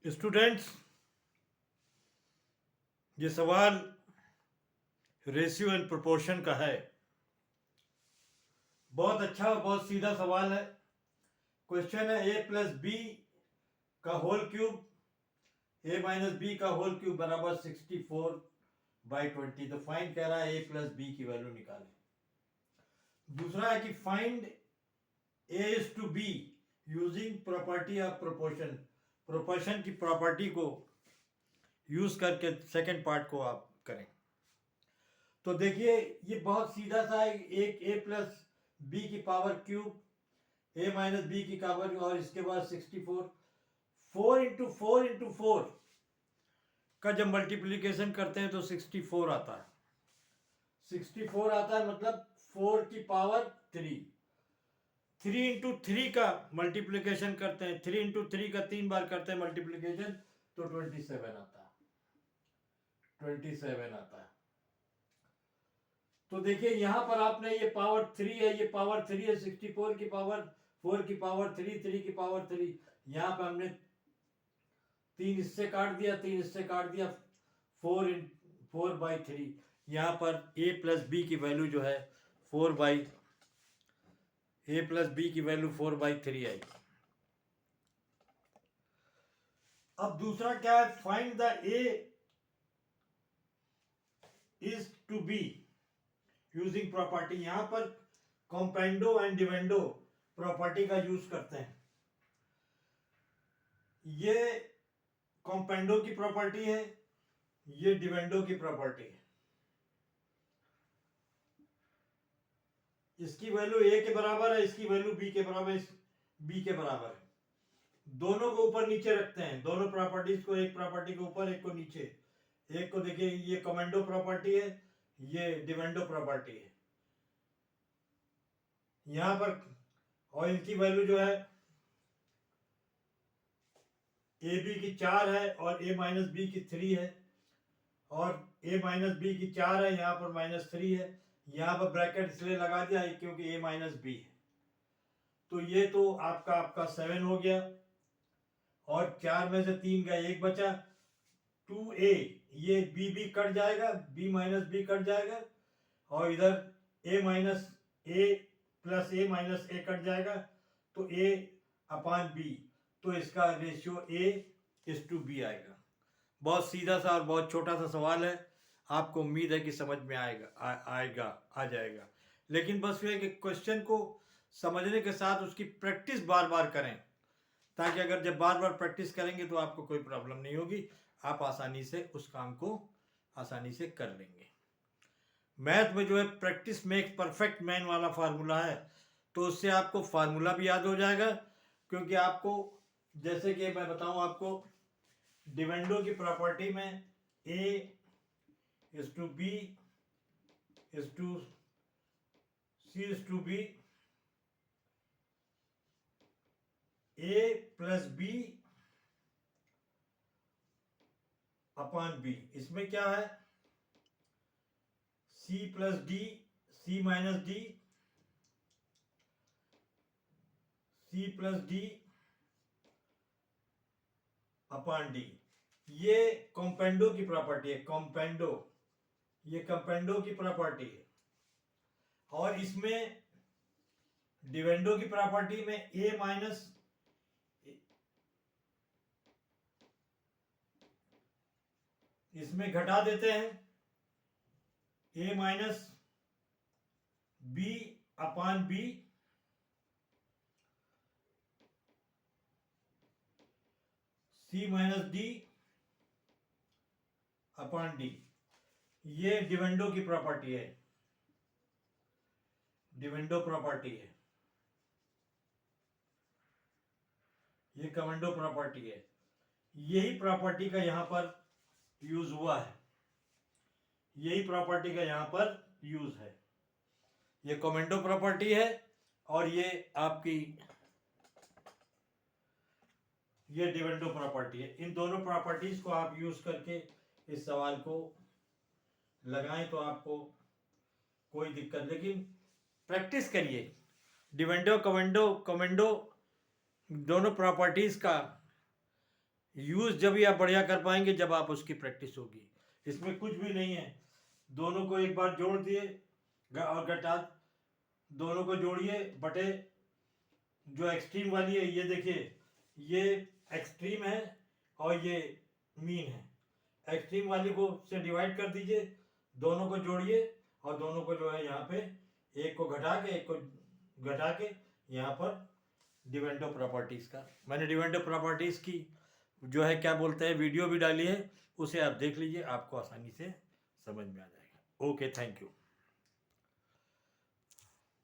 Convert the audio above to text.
Students, ये सवाल ratio and proportion का है। बहुत अच्छा, बहुत सीधा सवाल है। क्वेश्चन है ए प्लस बी का whole cube A minus B का होल क्यूब बराबर 64/20। तो फाइंड कह रहा है ए प्लस बी की वैल्यू निकालें। दूसरा है कि find A is to B using property of proportion. Proportion की प्रॉपर्टी को यूज करके सेकंड पार्ट को आप करें। तो देखिए, ये बहुत सीधा सा है। एक ए प्लस बी की power cube A minus B की पावर और इसके बाद 64। 4 का जब मल्टीप्लीकेशन करते हैं तो 64 आता है। 64 आता है, मतलब 4 की पावर 3। 3 × 3 का मल्टीप्लीकेशन करते हैं, 3 × 3 का 3 बार करते हैं मल्टीप्लीकेशन, तो 27 आता है। 27 आता है। तो देखिए, यहां पर आपने ये पावर 3 है, ये पावर 3 है, 64 की पावर 4 की पावर 3, 3 की पावर 3। यहां पर हमने 3 इससे काट दिया, 3 इससे काट दिया, 4/3। यहां पर a प्लस बी की वैल्यू जो है 4/3 आएगी। अब दूसरा क्या है, find the a is to B using property. यहां पर कॉम्पेंडो एंड डिवेंडो प्रॉपर्टी का यूज करते हैं। ये कॉम्पेंडो की प्रॉपर्टी है, ये डिवेंडो की प्रॉपर्टी है। इसकी वैल्यू a के बराबर है, इसकी वैल्यू b के बराबर, b के बराबर है। दोनों को ऊपर नीचे रखते हैं, दोनों प्रॉपर्टीज को, एक प्रॉपर्टी को ऊपर एक को नीचे। एक को देखिए, ये कमेंडो प्रॉपर्टी है, ये डिवेंडो प्रॉपर्टी है। यहां पर और इनकी वैल्यू जो है ए बी की 4 है और a माइनस बी की 3 है, और a माइनस बी की 4 है, यहां पर -3 है। यहां पर ब्रैकेट इसलिए लगा दिया है क्योंकि a माइनस बी है। तो ये तो आपका 7 हो गया, और 4 में से 3 गए, 1 बचा 2a। ये b कट जाएगा, b माइनस बी कट जाएगा, और इधर a minus A plus a minus A cut जाएगा, तो a/b। तो इसका रेशियो a:b आएगा। बहुत सीधा सा और बहुत छोटा सा सवाल है। आपको उम्मीद है कि समझ में आ जाएगा। लेकिन बस ये कि क्वेश्चन को समझने के साथ उसकी प्रैक्टिस बार बार करें, ताकि अगर जब बार बार प्रैक्टिस करेंगे तो आपको कोई प्रॉब्लम नहीं होगी, आप आसानी से उस काम को आसानी से कर लेंगे। मैथ में जो है प्रैक्टिस मेक्स परफेक्ट मैन वाला फार्मूला है, तो उससे आपको फार्मूला भी याद हो जाएगा। क्योंकि आपको, जैसे कि मैं बताऊं आपको, डिवेंडो की प्रॉपर्टी में a is to b is to c is to b, a plus b upon b। इसमें क्या है, c plus d, c minus d, c plus d upon d। ये कॉम्पेंडो की प्रॉपर्टी है, कॉम्पेंडो, ये कॉम्पेंडो की प्रॉपर्टी है। और इसमें डिवेंडो की प्रॉपर्टी में a माइनस, इसमें घटा देते हैं, a minus B upon B, c minus D upon D. ये डिवेंडो की प्रॉपर्टी है, डिवेंडो प्रॉपर्टी है, ये कमेंडो प्रॉपर्टी है। यही प्रॉपर्टी का यहां पर यूज हुआ है, यही प्रॉपर्टी का यहां पर यूज है। ये कमेंडो प्रॉपर्टी है, और ये आपकी ये डिवेंडो प्रॉपर्टी है। इन दोनों प्रॉपर्टीज को आप यूज करके इस सवाल को लगाएं तो आपको कोई दिक्कत, लेकिन प्रैक्टिस करिए। डिवेंडो कमेंडो कमेंडो दोनों प्रॉपर्टीज का यूज जब ही आप बढ़िया कर पाएंगे जब आप उसकी प्रैक्टिस होगी। इसमें कुछ भी नहीं है, दोनों को एक बार जोड़ दिए और घटा, दोनों को जोड़िए बटे जो एक्सट्रीम वाली है, ये देखिए ये एक्सट्रीम है और ये मीन है। एक्सट्रीम वाली को से डिवाइड कर दीजिए, दोनों को जोड़िए और दोनों को जो है यहाँ पे एक को घटा के एक को घटा के यहाँ पर डिवेंडो प्रॉपर्टीज का, मैंने डिवेंडो प्रॉपर्टीज की जो है क्या बोलते हैं वीडियो भी डाली है, उसे आप देख लीजिए, आपको आसानी से समझ में आ जाएगा। Okay, thank you.